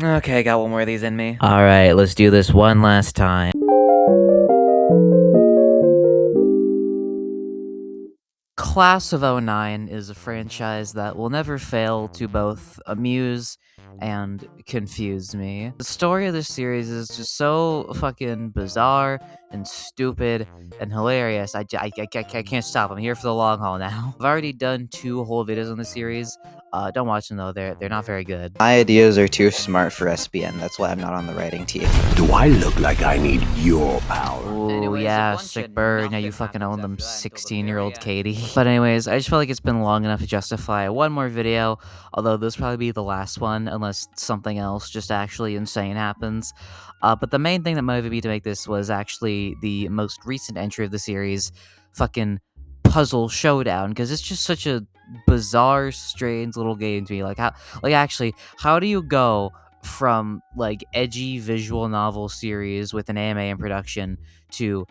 Okay, got one more of these in me. Alright, let's do this one last time. Class of '09 is a franchise that will never fail to both amuse and confuse me. The story of this series is just so fucking bizarre and stupid and hilarious. I can't stop. I'm here for the long haul now. I've already done 2 whole videos on the series. Don't watch them though. They're not very good. My ideas are too smart for SBN. That's why I'm not on the writing team. Do I look like I need your power? Ooh, Anyways, yeah, one sick should bird. Now you nothing fucking happens own them after that until the 16-year-old very Katie. But anyways, I just feel like it's been long enough to justify one more video, although this will probably be the last one, unless something else just actually insane happens. But the main thing that motivated me to make this was actually the most recent entry of the series, fucking Puzzle Showdown, because it's just such a bizarre, strange little game to me. How do you go from like edgy visual novel series with an anime in production to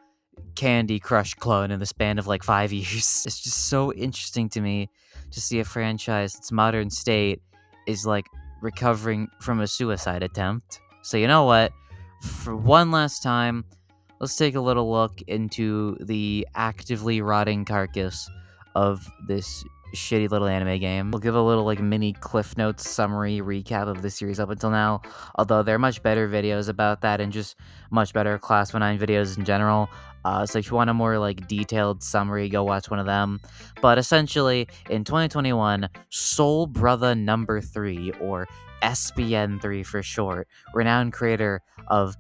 Candy Crush clone in the span of like 5 years? It's just so interesting to me to see a franchise its modern state is like recovering from a suicide attempt. So you know what? For one last time, let's take a little look into the actively rotting carcass of this shitty little anime game. We'll give a little like mini Cliff Notes summary recap of the series up until now, although there are much better videos about that and just much better Class 19 videos in general. So if you want a more like detailed summary, go watch one of them. But essentially, in 2021, Soul Brother Number 3, or SBN3 for short, renowned creator of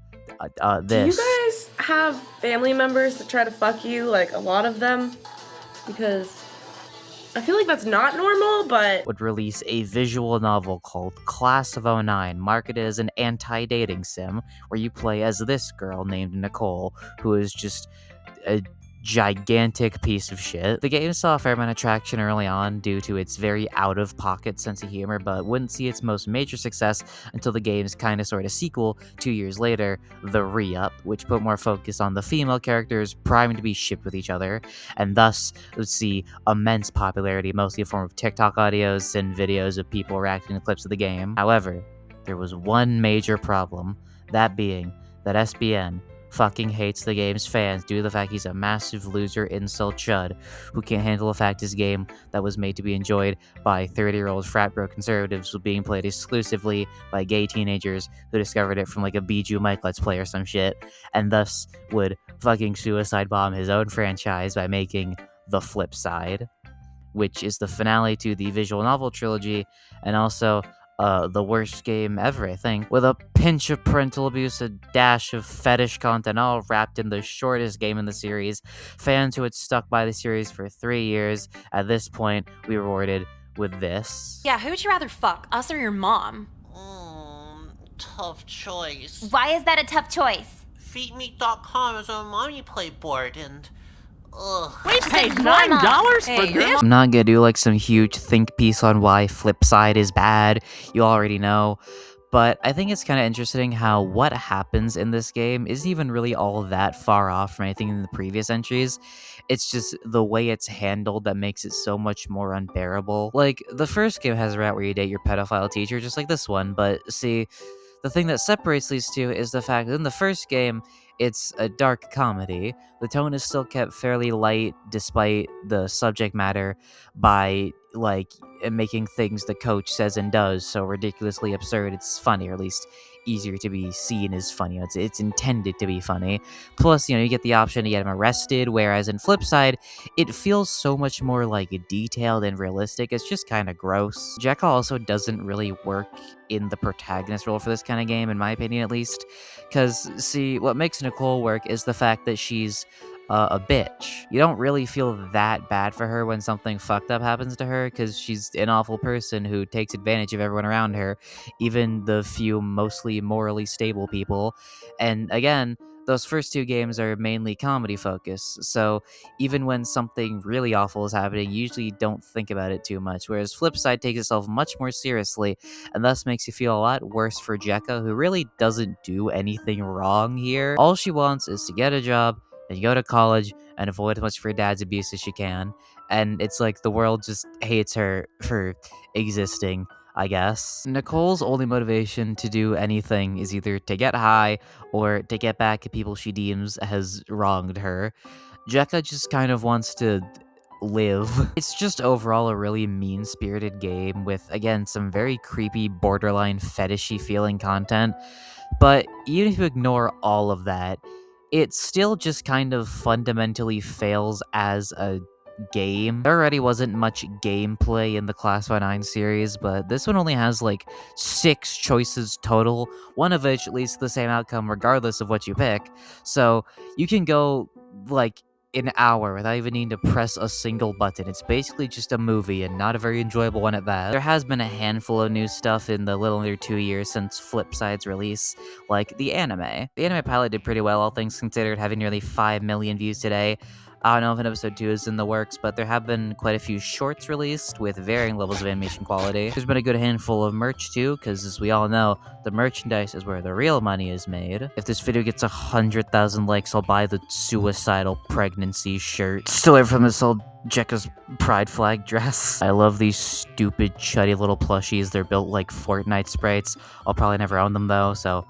this. Do you guys have family members that try to fuck you, like a lot of them? Because I feel like that's not normal, but would release a visual novel called Class of '09, marketed as an anti-dating sim, where you play as this girl named Nicole, who is just a gigantic piece of shit. The game saw a fair amount of traction early on due to its very out-of-pocket sense of humor, but wouldn't see its most major success until the game's kind of sort of sequel 2 years later, The Re-Up, which put more focus on the female characters primed to be shipped with each other, and thus would see immense popularity, mostly in the form of TikTok audios and videos of people reacting to clips of the game. However, there was one major problem, that being that SBN fucking hates the game's fans due to the fact he's a massive loser incel chud who can't handle the fact his game that was made to be enjoyed by 30-year-old frat bro conservatives was being played exclusively by gay teenagers who discovered it from like a Bijou Mike Let's Play or some shit, and thus would fucking suicide bomb his own franchise by making The Flip Side, which is the finale to the visual novel trilogy, and also the worst game ever, I think, with a pinch of parental abuse, a dash of fetish content, all wrapped in the shortest game in the series. Fans who had stuck by the series for 3 years, at this point, we rewarded with this. Yeah, who would you rather fuck, us or your mom? Tough choice. Why is that a tough choice? Feedme.com is a mommy play board and... Ugh. We paid ignore $9 Hey, for this? I'm not gonna do like some huge think piece on why Flipside is bad, you already know, but I think it's kind of interesting how what happens in this game isn't even really all that far off from anything in the previous entries. It's just the way it's handled that makes it so much more unbearable. Like, the first game has a route where you date your pedophile teacher, just like this one, but see, the thing that separates these two is the fact that in the first game, it's a dark comedy. The tone is still kept fairly light despite the subject matter by, like, making things the coach says and does so ridiculously absurd it's funny, or at least easier to be seen as funny. It's intended to be funny. Plus, you get the option to get him arrested, whereas in Flipside, it feels so much more, like, detailed and realistic. It's just kind of gross. Jekyll also doesn't really work in the protagonist role for this kind of game, in my opinion at least, because, see, what makes Nicole work is the fact that she's a bitch. You don't really feel that bad for her when something fucked up happens to her, because she's an awful person who takes advantage of everyone around her, even the few mostly morally stable people. And again, those first 2 games are mainly comedy focused, so even when something really awful is happening, you usually don't think about it too much, whereas Flipside takes itself much more seriously, and thus makes you feel a lot worse for Jekka, who really doesn't do anything wrong here. All she wants is to get a job, and go to college, and avoid as much of her dad's abuse as she can, and it's like the world just hates her for existing. I guess. Nicole's only motivation to do anything is either to get high or to get back at people she deems has wronged her. Jekka just kind of wants to live. It's just overall a really mean-spirited game with, again, some very creepy, borderline fetishy feeling content. But even if you ignore all of that, it still just kind of fundamentally fails as a game. There already wasn't much gameplay in the Class 9 series, but this one only has like 6 choices total, one of which leads to the same outcome regardless of what you pick. So you can go like an hour without even needing to press a single button. It's basically just a movie and not a very enjoyable one at that. There has been a handful of new stuff in the little under 2 years since Flipside's release, like the anime. The anime pilot did pretty well, all things considered, having nearly 5 million views today. I don't know if an episode 2 is in the works, but there have been quite a few shorts released with varying levels of animation quality. There's been a good handful of merch too, because as we all know, the merchandise is where the real money is made. If this video gets 100,000 likes, I'll buy the suicidal pregnancy shirt. Still here from this old Jekka's pride flag dress. I love these stupid, chuddy little plushies. They're built like Fortnite sprites. I'll probably never own them though, so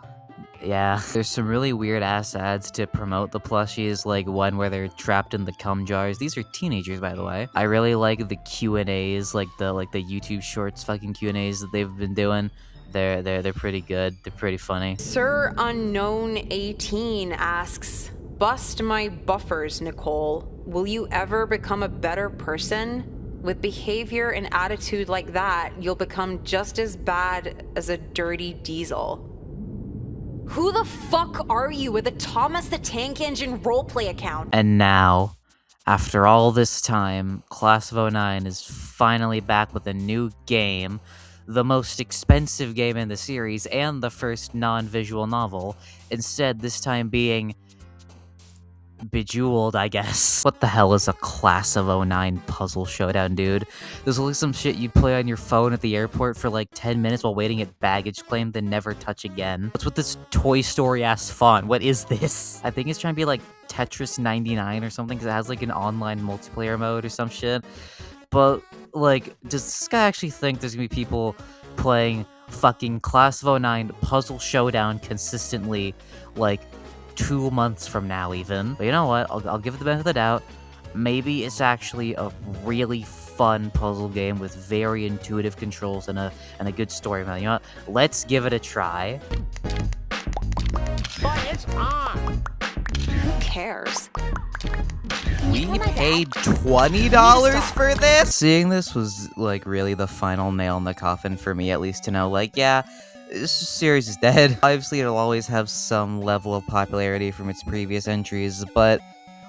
yeah. There's some really weird ass ads to promote the plushies, like one where they're trapped in the cum jars. These are teenagers, by the way. I really like the Q&As, like the YouTube Shorts fucking Q&As that they've been doing. They're pretty good. They're pretty funny. Sir Unknown 18 asks, "Bust my buffers, Nicole. Will you ever become a better person? With behavior and attitude like that, you'll become just as bad as a dirty diesel." Who the fuck are you with a Thomas the Tank Engine roleplay account? And now, after all this time, Class of 09 is finally back with a new game, the most expensive game in the series, and the first non-visual novel. Instead, this time being Bejeweled, I guess. What the hell is a Class of 09 puzzle showdown, dude? This looks like some shit you'd play on your phone at the airport for like 10 minutes while waiting at baggage claim, then never touch again. What's with this Toy Story-ass font? What is this? I think it's trying to be like Tetris 99 or something, because it has like an online multiplayer mode or some shit. But, like, does this guy actually think there's gonna be people playing fucking Class of 09 Puzzle Showdown consistently, like, 2 months from now even? But you know what, I'll give it the benefit of the doubt. Maybe it's actually a really fun puzzle game with very intuitive controls and a good story. You know what, let's give it a try. But it's on. Who cares? We paid $20 for this? Seeing this was, like, really the final nail in the coffin for me, at least to know, like, yeah, this series is dead. Obviously, it'll always have some level of popularity from its previous entries, but,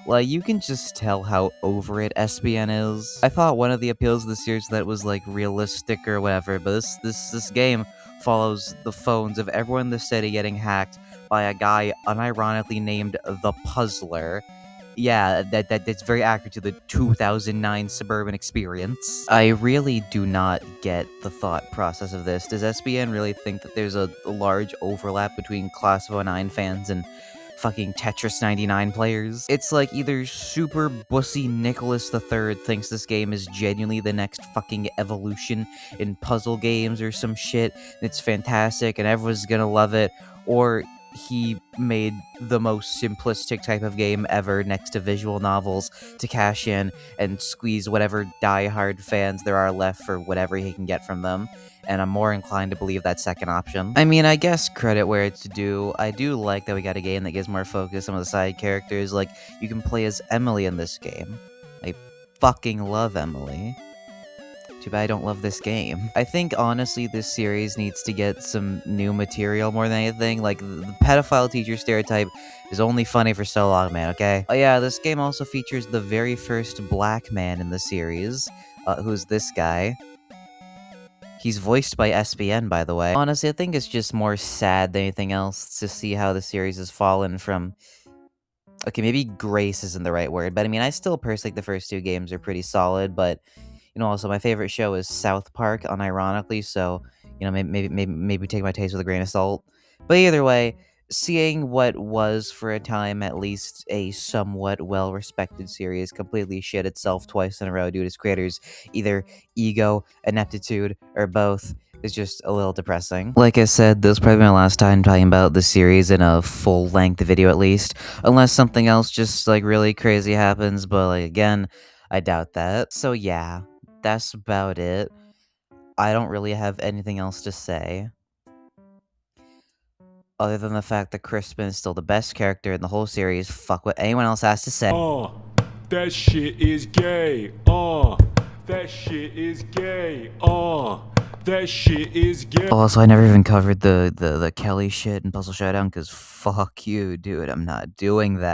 like, you can just tell how over it SBN is. I thought one of the appeals of the series that was, like, realistic or whatever, but this game follows the phones of everyone in the city getting hacked by a guy unironically named The Puzzler. Yeah, that's very accurate to the 2009 suburban experience. I really do not get the thought process of this. Does SBN really think that there's a large overlap between Class of 09 fans and fucking Tetris 99 players? It's like either super bussy Nicholas III thinks this game is genuinely the next fucking evolution in puzzle games or some shit, and it's fantastic and everyone's gonna love it, or he made the most simplistic type of game ever next to visual novels to cash in and squeeze whatever die-hard fans there are left for whatever he can get from them, and I'm more inclined to believe that second option. I mean, I guess credit where it's due. I do like that we got a game that gives more focus on some of the side characters. Like, you can play as Emily in this game. I fucking love Emily. Too bad I don't love this game. I think, honestly, this series needs to get some new material more than anything. Like, the pedophile teacher stereotype is only funny for so long, man, okay? Oh yeah, this game also features the very first black man in the series, who's this guy. He's voiced by SBN, by the way. Honestly, I think it's just more sad than anything else to see how the series has fallen from... Okay, maybe grace isn't the right word, but I mean, I still personally think the first 2 games are pretty solid, but... You know, also, my favorite show is South Park, unironically, so, you know, maybe take my taste with a grain of salt. But either way, seeing what was, for a time at least, a somewhat well-respected series completely shit itself twice in a row due to its creators' either ego, ineptitude, or both, is just a little depressing. Like I said, this is probably my last time talking about the series in a full-length video at least, unless something else just like really crazy happens, but like again, I doubt that. So yeah, that's about it. I don't really have anything else to say. Other than the fact that Crispin is still the best character in the whole series, fuck what anyone else has to say. That shit is gay. That shit is gay. That shit is gay. Also, I never even covered the Kelly shit in Puzzle Showdown, because fuck you, dude, I'm not doing that.